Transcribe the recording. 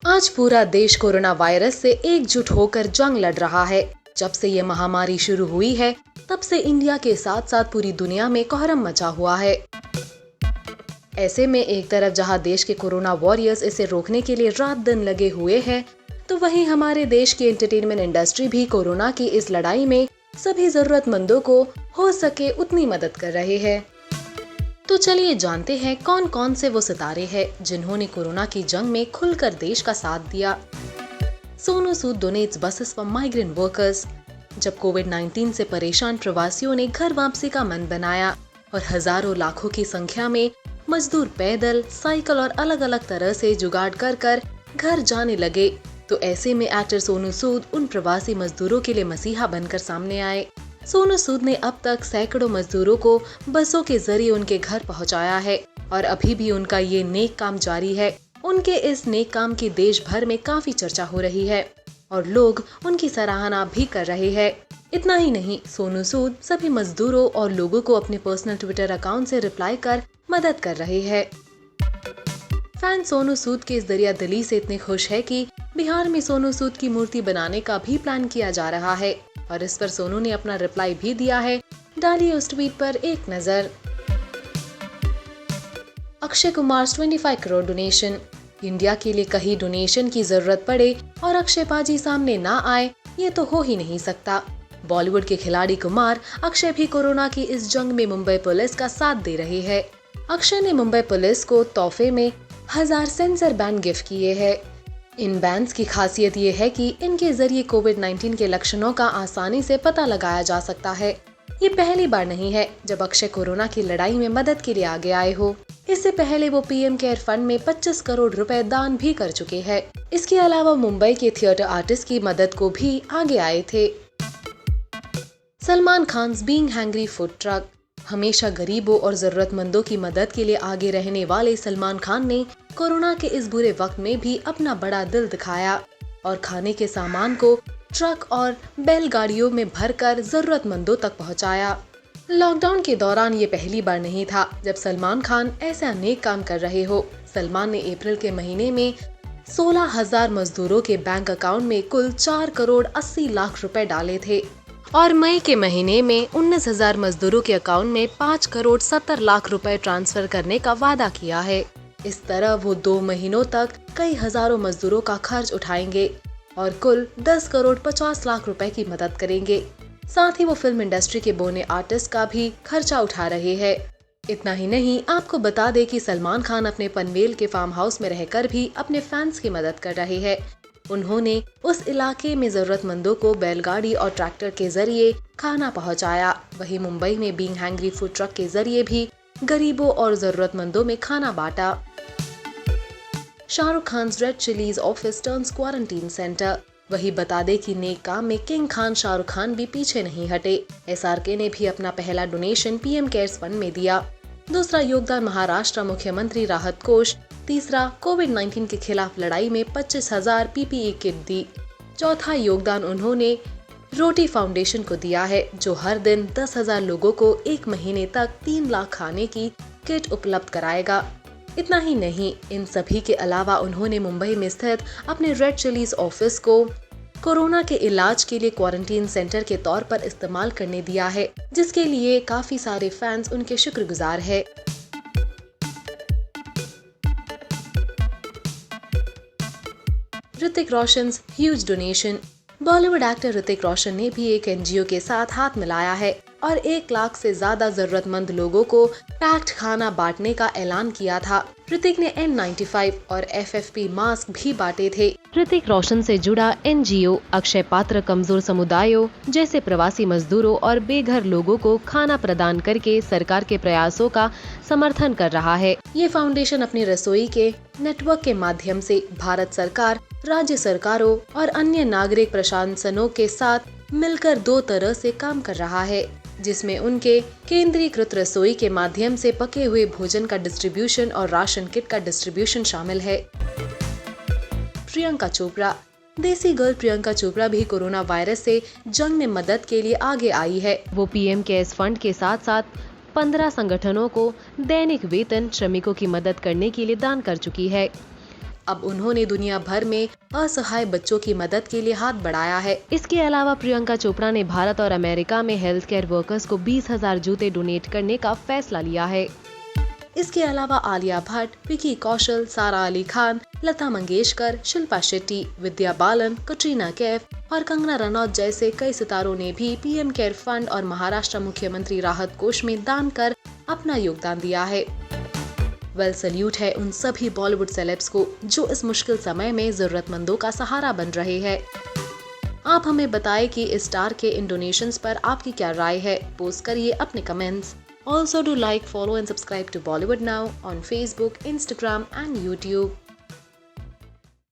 आज पूरा देश कोरोना वायरस से एकजुट होकर जंग लड़ रहा है। जब से ये महामारी शुरू हुई है, तब से इंडिया के साथ साथ पूरी दुनिया में कोहराम मचा हुआ है। ऐसे में एक तरफ जहां देश के कोरोना वॉरियर्स इसे रोकने के लिए रात दिन लगे हुए हैं, तो वहीं हमारे देश की एंटरटेनमेंट इंडस्ट्री भी कोरोना की इस लड़ाई में सभी जरूरतमंदों को हो सके उतनी मदद कर रहे हैं। तो चलिए जानते हैं कौन कौन से वो सितारे हैं जिन्होंने कोरोना की जंग में खुलकर देश का साथ दिया। Sonu Sood donates buses for migrant workers. जब कोविड-19 से परेशान प्रवासियों ने घर वापसी का मन बनाया और हजारों लाखों की संख्या में मजदूर पैदल, साइकिल और अलग अलग तरह से जुगाड़ कर कर घर जाने लगे, तो ऐसे में एक्टर सोनू सूद उन प्रवासी मजदूरों के लिए मसीहा बनकर सामने आए। सोनू सूद ने अब तक सैकड़ों मजदूरों को बसों के जरिए उनके घर पहुंचाया है और अभी भी उनका ये नेक काम जारी है। उनके इस नेक काम की देश भर में काफी चर्चा हो रही है और लोग उनकी सराहना भी कर रहे हैं। इतना ही नहीं, सोनू सूद सभी मजदूरों और लोगों को अपने पर्सनल ट्विटर अकाउंट से रिप्लाई कर मदद कर रहे हैं। फैन सोनू सूद के इस दरिया दिली से इतने खुश है कि बिहार में सोनू सूद की मूर्ति बनाने का भी प्लान किया जा रहा है और इस पर सोनू ने अपना रिप्लाई भी दिया है। डालिए उस ट्वीट पर एक नजर। अक्षय कुमार 25 करोड़ डोनेशन। इंडिया के लिए कहीं डोनेशन की जरूरत पड़े और अक्षय पाजी सामने ना आए, ये तो हो ही नहीं सकता। बॉलीवुड के खिलाड़ी कुमार अक्षय भी कोरोना की इस जंग में मुंबई पुलिस का साथ दे रहे हैं। अक्षय ने मुंबई पुलिस को तोहफे में 1000 सेंसर बैंड गिफ्ट किए हैं। इन बैंड्स की खासियत ये है कि इनके जरिए कोविड-19 के लक्षणों का आसानी से पता लगाया जा सकता है। ये पहली बार नहीं है जब अक्षय कोरोना की लड़ाई में मदद के लिए आगे आए हो। इससे पहले वो पीएम केयर फंड में 25 करोड़ रुपए दान भी कर चुके हैं। इसके अलावा मुंबई के थिएटर आर्टिस्ट की मदद को भी आगे आए थे। Salman Khan being hangry food truck. हमेशा गरीबों और जरूरतमंदों की मदद के लिए आगे रहने वाले सलमान खान ने कोरोना के इस बुरे वक्त में भी अपना बड़ा दिल दिखाया और खाने के सामान को ट्रक और बैलगाड़ियों में भरकर जरूरतमंदों तक पहुंचाया। लॉकडाउन के दौरान ये पहली बार नहीं था जब सलमान खान ऐसे अनेक काम कर रहे हो। सलमान ने अप्रैल के महीने में 16,000 मजदूरों के बैंक अकाउंट में कुल 4 करोड़ 80 लाख रुपए डाले थे और मई के महीने में 19,000 मजदूरों के अकाउंट में 5 करोड़ 70 लाख रुपए ट्रांसफर करने का वादा किया है। इस तरह वो 2 महीनों तक कई हजारों मजदूरों का खर्च उठाएंगे और कुल 10 करोड़ 50 लाख रुपए की मदद करेंगे। साथ ही वो फिल्म इंडस्ट्री के बोने आर्टिस्ट का भी खर्चा उठा रहे हैं। इतना ही नहीं, आपको बता दे कि सलमान खान अपने पनवेल के फार्म हाउस में रहकर भी अपने फैंस की मदद कर रहे हैं। उन्होंने उस इलाके में जरूरतमंदों को बैलगाड़ी और ट्रैक्टर के जरिए खाना पहुंचाया। वहीं मुंबई में बीइंग हैंग्री फूड ट्रक के जरिए भी गरीबों और जरूरतमंदों में खाना बांटा। Shahrukh Khan red chillies office turns quarantine centre. वही बता दे कि नेक काम में किंग खान शाहरुख खान भी पीछे नहीं हटे। एसआरके ने भी अपना पहला डोनेशन पीएम केयर्स फंड में दिया। दूसरा योगदान महाराष्ट्र मुख्यमंत्री राहत कोष। तीसरा कोविड-19 के खिलाफ लड़ाई में 25,000 पीपीई किट दी। चौथा योगदान उन्होंने रोटी फाउंडेशन को दिया है, जो हर दिन 10,000 लोगों को 1 महीने तक 3 लाख खाने की किट उपलब्ध कराएगा। इतना ही नहीं, इन सभी के अलावा उन्होंने मुंबई में स्थित अपने रेड चिलीज ऑफिस को कोरोना के इलाज के लिए क्वारंटीन सेंटर के तौर पर इस्तेमाल करने दिया है, जिसके लिए काफी सारे फैंस उनके शुक्रगुजार हैं। Hrithik Roshan huge donation. Bollywood actor Hrithik Roshan ने भी एक एनजीओ के साथ हाथ मिलाया है और 1 लाख से ज्यादा जरूरतमंद लोगों को पैक्ड खाना बांटने का ऐलान किया था। ऋतिक ने N95 और FFP मास्क भी बांटे थे। ऋतिक रोशन से जुड़ा एनजीओ अक्षय पात्र कमजोर समुदायों जैसे प्रवासी मजदूरों और बेघर लोगों को खाना प्रदान करके सरकार के प्रयासों का समर्थन कर रहा है। ये फाउंडेशन अपनी रसोई के नेटवर्क के माध्यम से भारत सरकार, राज्य सरकारों और अन्य नागरिक प्रशासनों के साथ मिलकर 2 तरह से काम कर रहा है, जिसमें उनके केंद्रीकृत रसोई के माध्यम से पके हुए भोजन का डिस्ट्रीब्यूशन और राशन किट का डिस्ट्रीब्यूशन शामिल है। प्रियंका चोपड़ा। देसी गर्ल प्रियंका चोपड़ा भी कोरोना वायरस से जंग में मदद के लिए आगे आई है। वो पीएम केयर्स फंड के साथ साथ 15 संगठनों को दैनिक वेतन श्रमिकों की मदद करने के लिए दान कर चुकी है। अब उन्होंने दुनिया भर में असहाय बच्चों की मदद के लिए हाथ बढ़ाया है। इसके अलावा प्रियंका चोपड़ा ने भारत और अमेरिका में हेल्थ केयर वर्कर्स को 20,000 जूते डोनेट करने का फैसला लिया है। इसके अलावा आलिया भट्ट, विकी कौशल, सारा अली खान, लता मंगेशकर, शिल्पा शेट्टी, विद्या बालन, कटरीना कैफ और कंगना रनौत जैसे कई सितारों ने भी पीएम केयर फंड और महाराष्ट्र मुख्यमंत्री राहत कोष में दान कर अपना योगदान दिया है। वेल सल्यूट है उन सभी बॉलीवुड सेलेब्स को जो इस मुश्किल समय में जरूरतमंदों का सहारा बन रहे हैं। आप हमें बताएं कि इस स्टार के इन डोनेशंस पर आपकी क्या राय है। पोस्ट करिए अपने comments. Also do like, follow and subscribe to Bollywood Now on Facebook, Instagram and YouTube.